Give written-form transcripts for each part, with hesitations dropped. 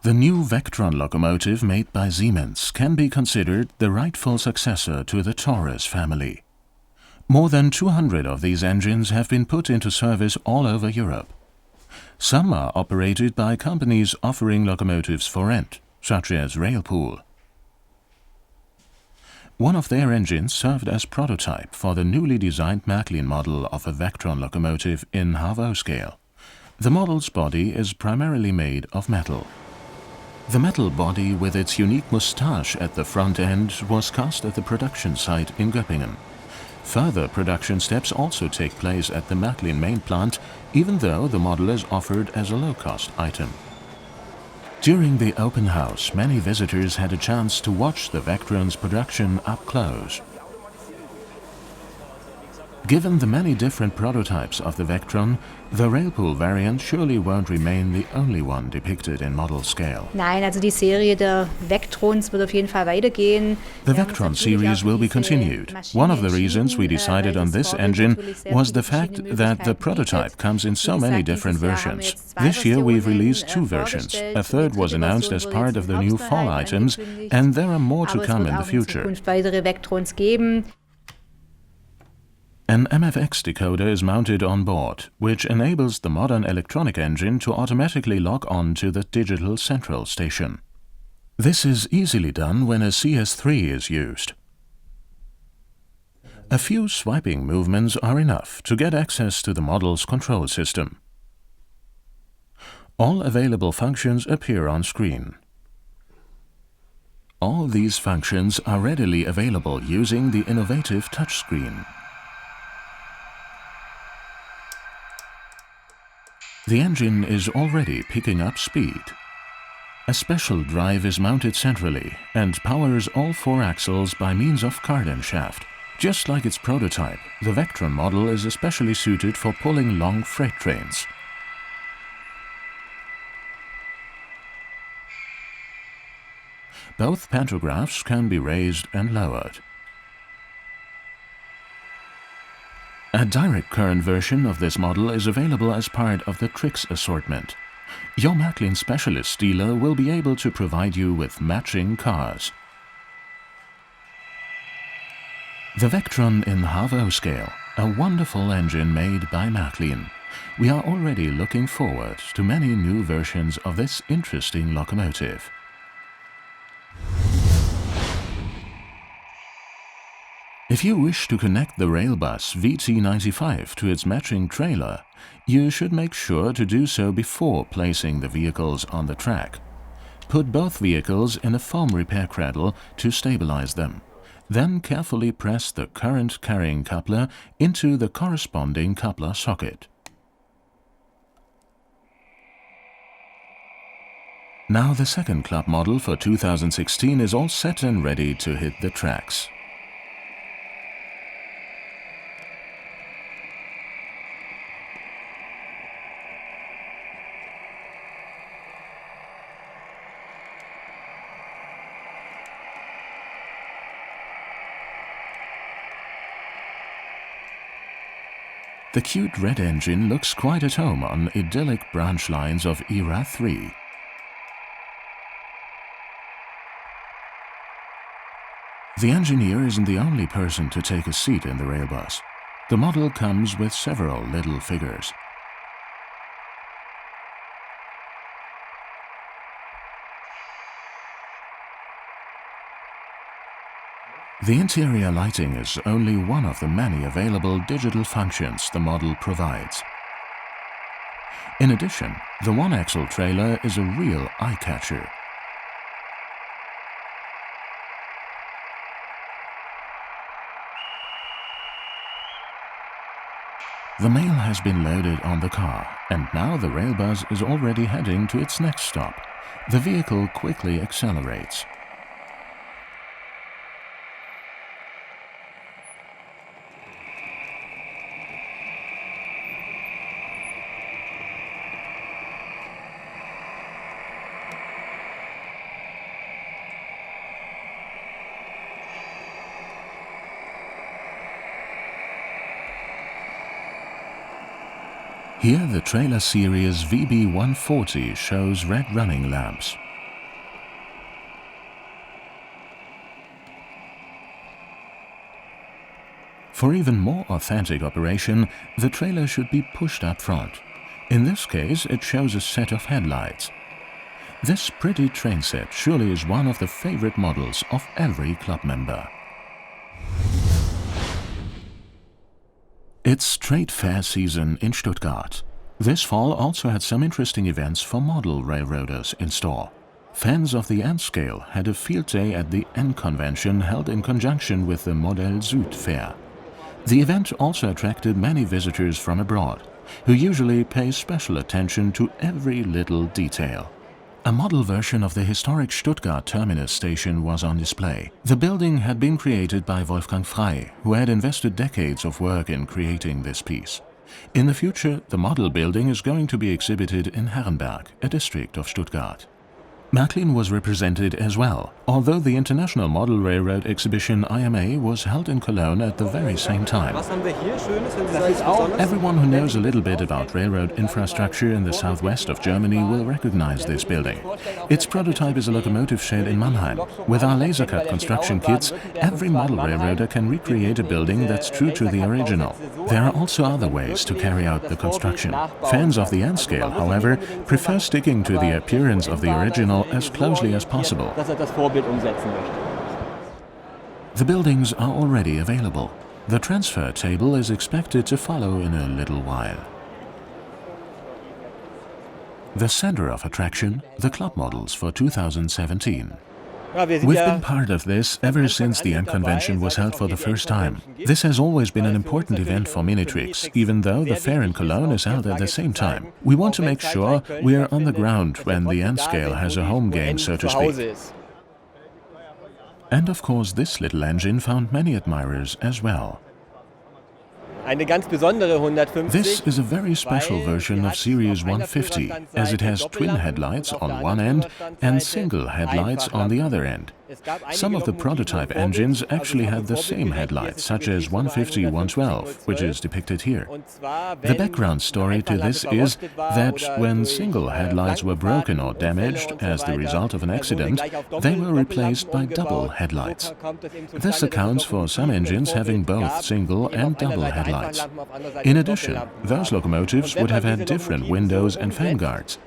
The new Vectron locomotive made by Siemens can be considered the rightful successor to the Taurus family. More than 200 of these engines have been put into service all over Europe. Some are operated by companies offering locomotives for rent, such as Railpool. One of their engines served as prototype for the newly designed Märklin model of a Vectron locomotive in Half-O scale. The model's body is primarily made of metal. The metal body with its unique moustache at the front end was cast at the production site in Göppingen. Further production steps also take place at the Märklin main plant, even though the model is offered as a low-cost item. During the open house, many visitors had a chance to watch the Vectron's production up close. Given the many different prototypes of the Vectron, the Railpool variant surely won't remain the only one depicted in model scale. Nein, also die Serie der Vectrons wird auf jeden Fall weitergehen. The Vectron series will be continued. One of the reasons we decided on this engine was the fact that the prototype comes in so many different versions. This year we've released 2 versions. A third was announced as part of the new fall items, and there are more to come in the future. An MFX decoder is mounted on board, which enables the modern electronic engine to automatically log on to the digital central station. This is easily done when a CS3 is used. A few swiping movements are enough to get access to the model's control system. All available functions appear on screen. All these functions are readily available using the innovative touchscreen. The engine is already picking up speed. A special drive is mounted centrally and powers all 4 axles by means of cardan shaft. Just like its prototype, the Vectron model is especially suited for pulling long freight trains. Both pantographs can be raised and lowered. A direct current version of this model is available as part of the Tricks assortment. Your Märklin specialist dealer will be able to provide you with matching cars. The Vectron in Half-O scale, a wonderful engine made by Märklin. We are already looking forward to many new versions of this interesting locomotive. If you wish to connect the railbus VT95 to its matching trailer, you should make sure to do so before placing the vehicles on the track. Put both vehicles in a foam repair cradle to stabilize them. Then carefully press the current carrying coupler into the corresponding coupler socket. Now the second club model for 2016 is all set and ready to hit the tracks. The cute red engine looks quite at home on idyllic branch lines of Era 3. The engineer isn't the only person to take a seat in the railbus. The model comes with several little figures. The interior lighting is only one of the many available digital functions the model provides. In addition, the one-axle trailer is a real eye-catcher. The mail has been loaded on the car, and now the railbus is already heading to its next stop. The vehicle quickly accelerates. Here the trailer series VB140 shows red running lamps. For even more authentic operation, the trailer should be pushed up front. In this case, it shows a set of headlights. This pretty train set surely is one of the favorite models of every club member. It's trade fair season in Stuttgart. This fall also had some interesting events for model railroaders in store. Fans of the N-scale had a field day at the N-convention held in conjunction with the Modell Süd fair. The event also attracted many visitors from abroad, who usually pay special attention to every little detail. A model version of the historic Stuttgart Terminus station was on display. The building had been created by Wolfgang Frey, who had invested decades of work in creating this piece. In the future, the model building is going to be exhibited in Herrenberg, a district of Stuttgart. Märklin was represented as well, although the International Model Railroad Exhibition IMA was held in Cologne at the very same time. Everyone who knows a little bit about railroad infrastructure in the southwest of Germany will recognize this building. Its prototype is a locomotive shed in Mannheim. With our laser-cut construction kits, every model railroader can recreate a building that's true to the original. There are also other ways to carry out the construction. Fans of the N-scale, however, prefer sticking to the appearance of the original as closely as possible. The buildings are already available. The transfer table is expected to follow in a little while. The center of attraction, the club models for 2017. We've been part of this ever since the N-convention was held for the first time. This has always been an important event for Minitrix, even though the fair in Cologne is held at the same time. We want to make sure we are on the ground when the N-scale has a home game, so to speak. And of course, this little engine found many admirers as well. This is a very special version of Series 150, as it has twin headlights on one end and single headlights on the other end. Some of the prototype engines actually had the same headlights, such as 150-112, which is depicted here. The background story to this is that when single headlights were broken or damaged as the result of an accident, they were replaced by double headlights. This accounts for some engines having both single and double headlights. In addition, those locomotives would have had different windows and fan guards.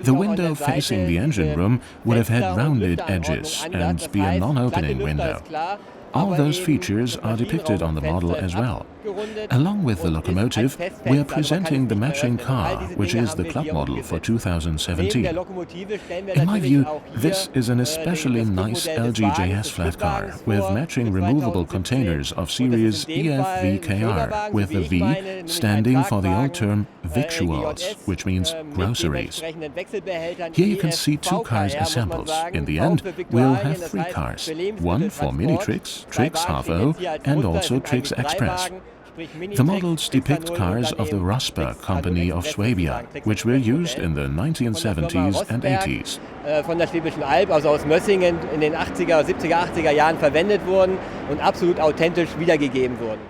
The window facing the engine room would have had rounded edges and be a non-opening window. All those features are depicted on the model as well. Along with the locomotive, we are presenting the matching car, which is the club model for 2017. In my view, this is an especially nice LGJS flat car with matching removable containers of series EFVKR, with the V standing for the old term victuals, which means groceries. Here you can see two cars assembled. In the end, we'll have three cars, one for Minitrix, Trix Half-O, and also Trix Express. The models depict cars of the Rosberg company of Swabia, which were used in the 1970s and 80s. Von der Schwäbischen Alb, also aus Mössingen, in den 80er, 70er, 80er Jahren verwendet wurden und absolut authentisch wiedergegeben wurden.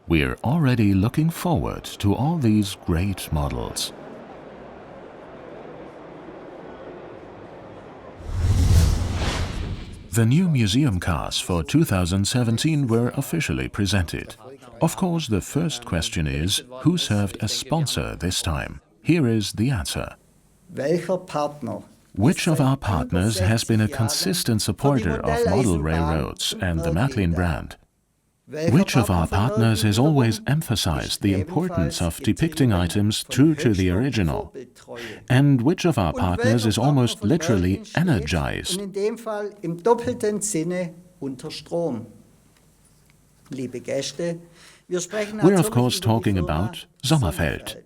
We're already looking forward to all these great models. The new Museumcars for 2017 were officially presented. Of course, the first question is, who served as sponsor this time? Here is the answer. Which of our partners has been a consistent supporter of model railroads and the Märklin brand? Which of our partners has always emphasized the importance of depicting items true to the original? And which of our partners is almost literally energized? We're of course talking about Sommerfeld.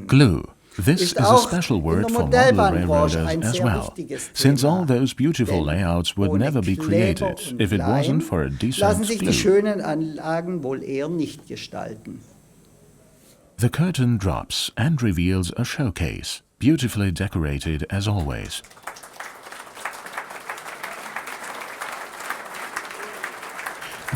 Glue. This is a special word for model railroaders as well, since all those beautiful layouts would never be created if it wasn't for a decent glue. The curtain drops and reveals a showcase, beautifully decorated as always.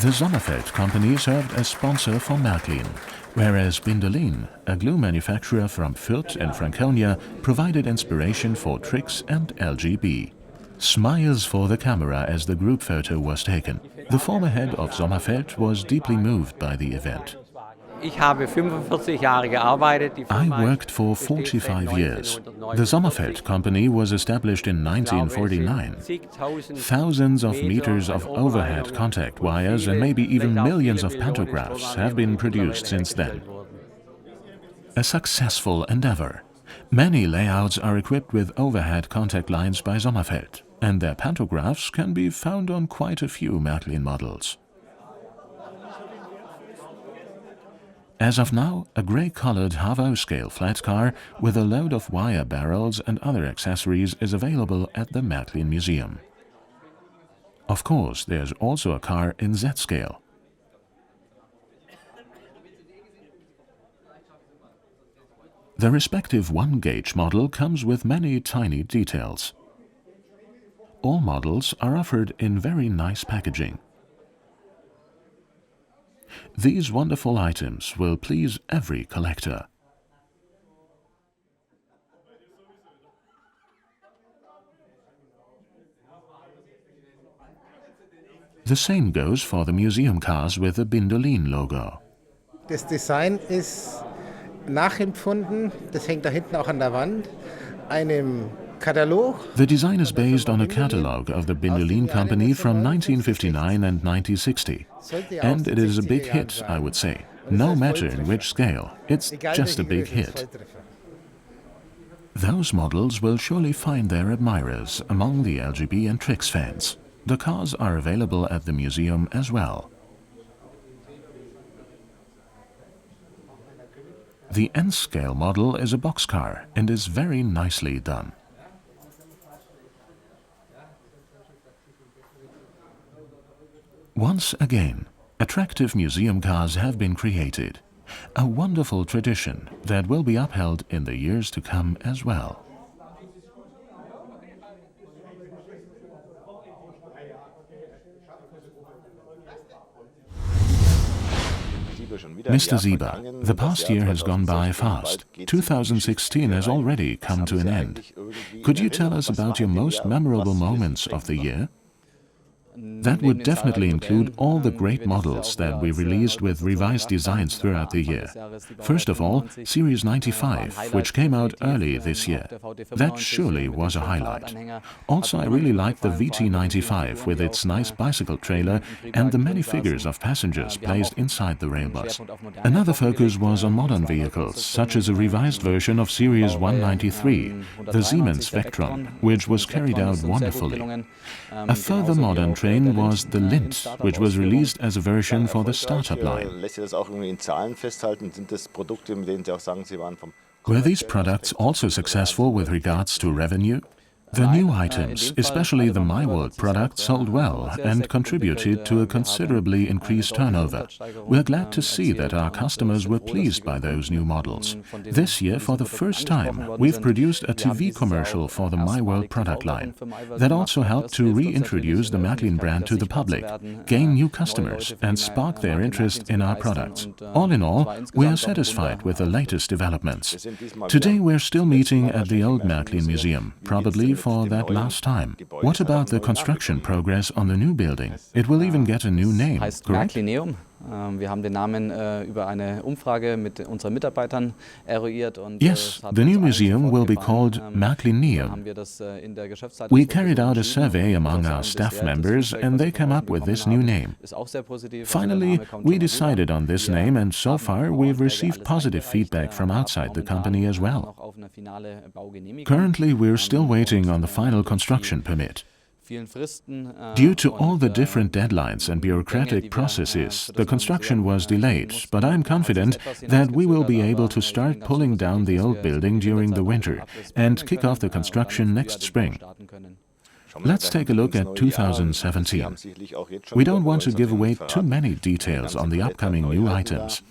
The Sommerfeld company served as sponsor for Märklin. whereas Bindolin, a glue manufacturer from Fürth in Franconia, provided inspiration for tricks and LGB. Smiles for the camera as the group photo was taken. The former head of Sommerfeld was deeply moved by the event. I worked for 45 years. The Sommerfeld company was established in 1949. Thousands of meters of overhead contact wires and maybe even millions of pantographs have been produced since then. A successful endeavor. Many layouts are equipped with overhead contact lines by Sommerfeld, and their pantographs can be found on quite a few Märklin models. As of now, a grey-colored Havo-scale flat car with a load of wire barrels and other accessories is available at the Märklin Museum. Of course, there's also a car in Z-scale. The respective 1-gauge model comes with many tiny details. All models are offered in very nice packaging. These wonderful items will please every collector. The same goes for the Museumcars with the Bindolin logo. Das Design ist nachempfunden, das hängt da hinten auch an der Wand, einem Katalog. The design is based on a catalogue of the Bindolin company from 1959 and 1960. And it is a big hit, I would say. No matter in which scale, it's just a big hit. Those models will surely find their admirers among the LGB and Tricks fans. The cars are available at the museum as well. The N-scale model is a boxcar and is very nicely done. Once again, attractive museum cars have been created. A wonderful tradition that will be upheld in the years to come as well. Mr. Sieber, the past year has gone by fast. 2016 has already come to an end. Could you tell us about your most memorable moments of the year? That would definitely include all the great models that we released with revised designs throughout the year. First of all, Series 95, which came out early this year. That surely was a highlight. Also, I really liked the VT95 with its nice bicycle trailer and the many figures of passengers placed inside the railbus. Another focus was on modern vehicles, such as a revised version of Series 193, the Siemens Vectron, which was carried out wonderfully. A further modern train was the Lind, which was released as a version for the startup line. Were these products also successful with regards to revenue? The new items, especially the MyWorld product, sold well and contributed to a considerably increased turnover. We're glad to see that our customers were pleased by those new models. This year, for the first time, we've produced a TV commercial for the MyWorld product line. That also helped to reintroduce the Märklin brand to the public, gain new customers and spark their interest in our products. All in all, we are satisfied with the latest developments. Today we're still meeting at the old Märklin Museum, probably for that last time. What about the construction progress on the new building? It will even get a new name, correct? Wir haben den Namen über eine Umfrage mit unseren Mitarbeitern eruiert. Yes, the new museum will be called Märklineum. We carried out a survey among our staff members and they came up with this new name. Finally, we decided on this name and so far we've received positive feedback from outside the company as well. Currently, we're still waiting on the final construction permit. Due to all the different deadlines and bureaucratic processes, the construction was delayed, but I'm confident that we will be able to start pulling down the old building during the winter and kick off the construction next spring. Let's take a look at 2017. We don't want to give away too many details on the upcoming new items,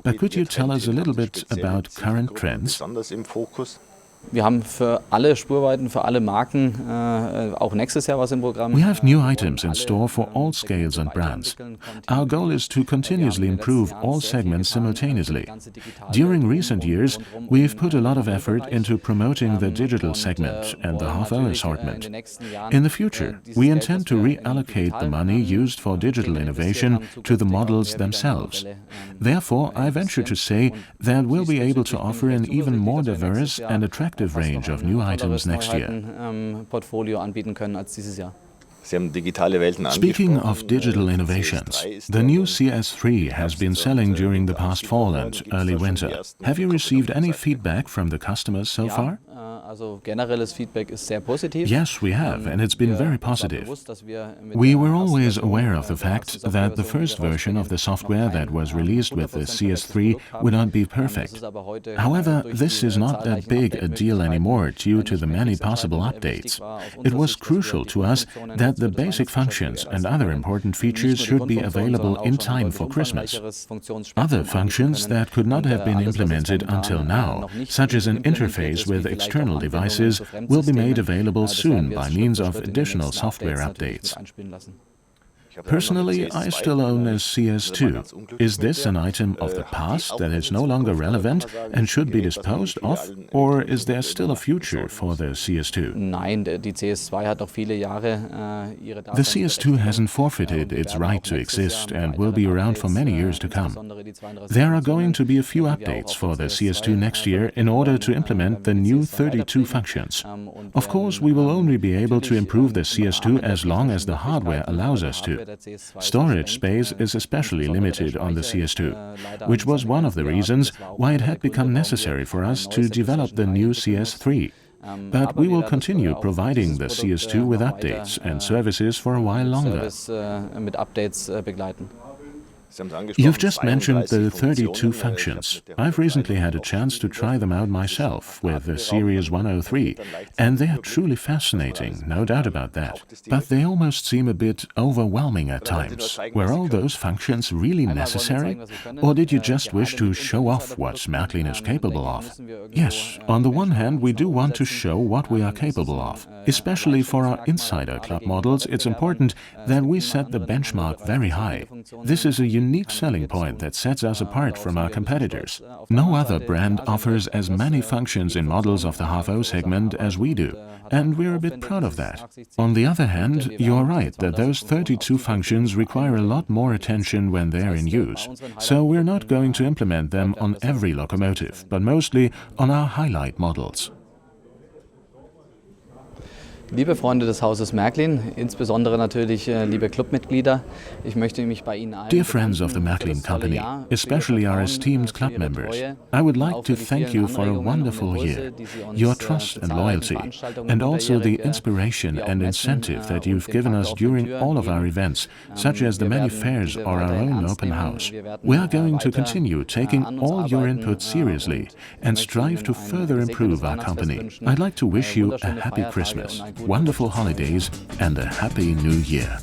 but could you tell us a little bit about current trends? Wir haben für alle Spurweiten, für alle Marken auch nächstes Jahr was im Programm. We have new items in store for all scales and brands. Our goal is to continuously improve all segments simultaneously. During recent years, we've put a lot of effort into promoting the digital segment and the HFO assortment. In the future, we intend to reallocate the money used for digital innovation to the models themselves. Therefore, I venture to say that we'll be able to offer an even more diverse and attractive range of new items next year. Speaking of digital innovations, the new CS3 has been selling during the past fall and early winter. Have you received any feedback from the customers so far? Yes, we have, and it's been very positive. We were always aware of the fact that the first version of the software that was released with the CS3 would not be perfect. However, this is not that big a deal anymore due to the many possible updates. It was crucial to us that the basic functions and other important features should be available in time for Christmas. Other functions that could not have been implemented until now, such as an interface with external devices, will be made available soon by means of additional software updates. Personally, I still own a CS2. Is this an item of the past that is no longer relevant and should be disposed of, or is there still a future for the CS2? The CS2 hasn't forfeited its right to exist and will be around for many years to come. There are going to be a few updates for the CS2 next year in order to implement the new 32 functions. Of course, we will only be able to improve the CS2 as long as the hardware allows us to. Storage space is especially limited on the CS2, which was one of the reasons why it had become necessary for us to develop the new CS3. But we will continue providing the CS2 with updates and services for a while longer. You've just mentioned the 32 functions. I've recently had a chance to try them out myself with the Series 103, and they are truly fascinating, no doubt about that. But they almost seem a bit overwhelming at times. Were all those functions really necessary? Or did you just wish to show off what Märklin is capable of? Yes, on the one hand, we do want to show what we are capable of. Especially for our Insider Club models, it's important that we set the benchmark very high. This is a unique selling point that sets us apart from our competitors. No other brand offers as many functions in models of the HFO segment as we do, and we're a bit proud of that. On the other hand, you're right that those 32 functions require a lot more attention when they're in use, so we're not going to implement them on every locomotive, but mostly on our highlight models. Liebe Freunde des Hauses Märklin, insbesondere natürlich liebe Clubmitglieder, ich möchte mich bei Ihnen allen Dear friends of the Märklin Company, especially our esteemed club members, I would like to thank you for a wonderful year, your trust and loyalty, and also the inspiration and incentive that you've given us during all of our events, such as the many fairs or our own open house. We are going to continue taking all your input seriously and strive to further improve our company. I'd like to wish you a happy Christmas, wonderful holidays, and a happy new year.